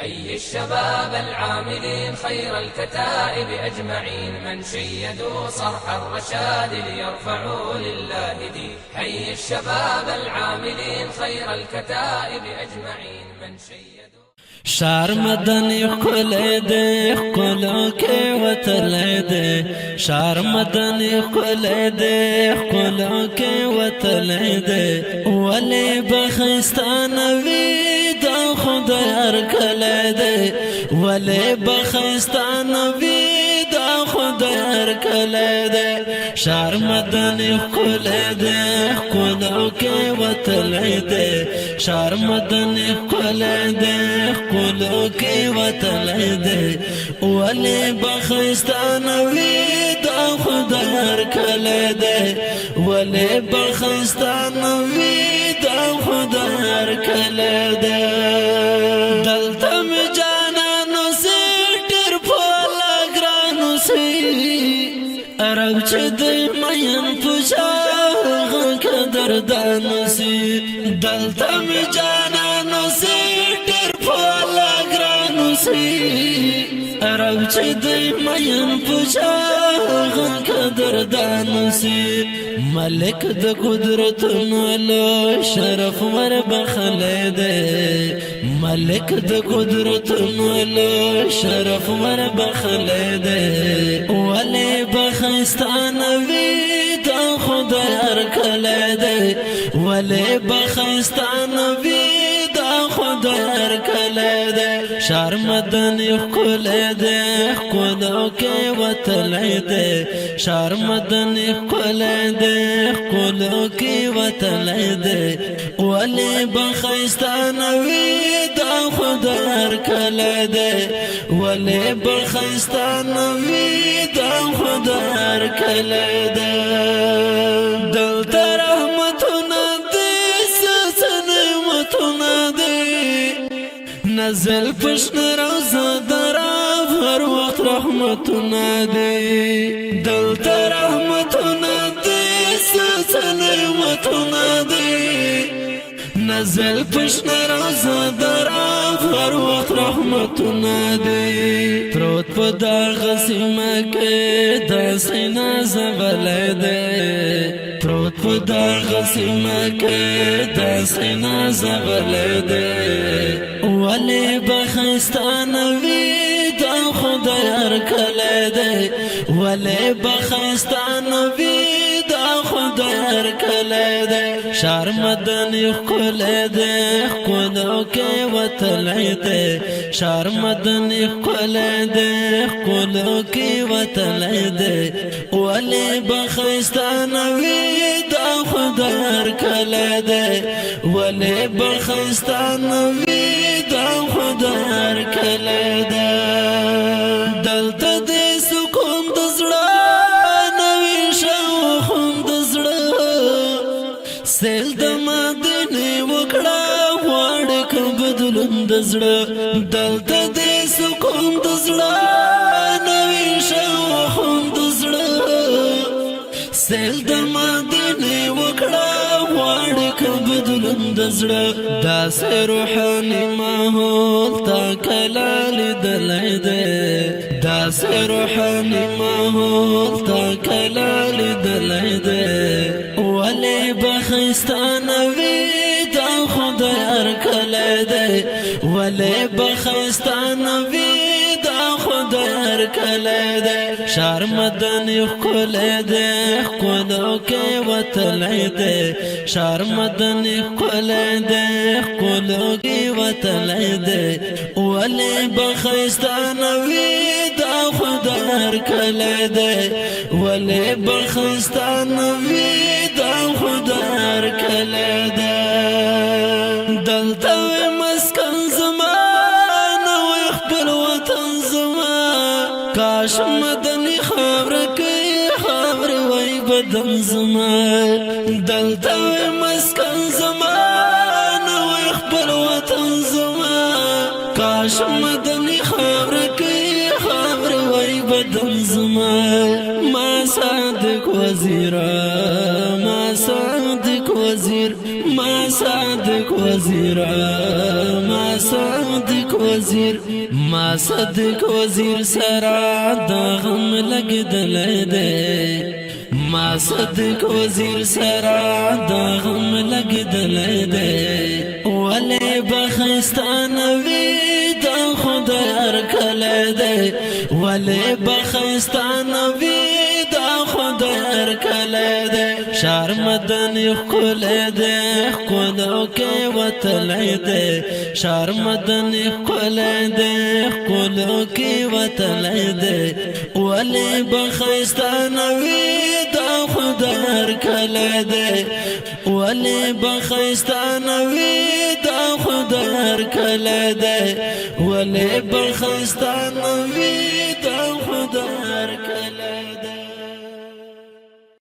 حي الشباب العاملين خير الكتائب أجمعين، من شيدوا صرح الرشاد ليرفعوا لله دين. حي الشباب العاملين خير الكتائب أجمعين، من شيدوا. شار مدنی خلے دے خلو کے وطلے دے، شار مدنی خلے دے خلو کے وطلے دے، ولی بخستان وی دا خدا ارکلے دے، ولی بخستان وی دا خدا ارکلے دے، شار مدنی خلے دے خلو کے وطلے دے، شار مدنی خلے دے خلو کی وطلے دے، ولی بخستان وی دا خدا ارکلے دے، ولی بخستان وی دا خدا ارکلے دے. دلتا می جانانو سی ڈر پولا گرانو سی، عرب چه دی مین پوشا غنک دردانو سی، دلتا می جانانو سی عرب چه دی مین پوشا غنک دردانو سی، ملک د قدرتونو لو شرف ور بخلے دے، ملک د قدرتونو لو شرف ور بخلے دے، ولی بخستان وی دا خدا ارکلے دے، ولی بخستان وی خدا ارکلے دے، شار مدنی خلے دے خلو کے وطلے دے، شار مدنی خلے دے خلو کی وطلے دے، ولی بخستان وی دا خدا ارکلے دے، ولی بخستان وی دا خدا ارکلے دے. دلتا رحمتنا دے سنعمتنا دے، نزل پشن روزا دراف ہر وقت رحمتنا دے، دلتا رحمتنا دے نعمتنا دے، نزل پشن روزا دراف ہر وقت رحمتنا دے. پروت پا دا غسیمہ کے دا سینا زبلے دے، پروت پا دا غسیمہ کے دا سینا زبلے دے، ولی بخستان وی دا خدا ارکلے دے، ولی بخستان وی دا خدا ارکلے دے، شار مدنی خلے دے خلو کے وطلے دے، شار مدنی خلے دے خلو کی وطلے دے، ولی بخستان وی دا خدا ارکلے دے، ولی بخستان وی دا خدا ارکلے دے. دلتا دے سکون دزڑا نوی شوخون دزڑا، سیل دمادنی وکڑا وارک بدلن دزڑا، دلتا دے سکون دزڑا نوی شوخون دزڑا، سیل دمادنی وکڑا وارک بدلن دزڑا، دا سے روحانی ماحول تا کلال دلائے دے، دا سے روحانی ماحول تا کلال دلائے دے، ولی بخستان وی دا خدا ارکلے دے، ولی بخستان وی دا خدا ارکلے دے، شار مدنی خلے دے خلو کے وطلے دے، شار مدنی خلے دے خلو کی وطلے دے، ولی بخستان وی دا خدا ارکلے دے، ولی بخستان وی دا خدا ارکلے دے. دلتا وی مسکن زمان وی خبر وطن زمان، کاش مدنی خبر کی خبر وی بدن زمان، دلتا وی مسکن زمان وی خبر وطن زمان، کاش مدنی خبر کی خبر وی بدن زمان. ما صادق وزیرا ما صادق وزیر، ما صادق وزیرا ما صادق صدق وزیر ما صدق وزیر سرا دا غم لګدلې دې ما صدق وزیر سرا دا غم لګدلې دې ولې بخستانه وی دا خدای هر کله دې ولې بخستانه وی دا خدای هر کله دې شهر مدني خل دې خلو کې وتلې دې شهر مدني خل دې خلو کې وتلې دې ولې بخستانه وی دا خدای هر کله دې ولې بخستانه وی دا خدای هر کله دې ولې بخستانه وی دا خدای هر کله دې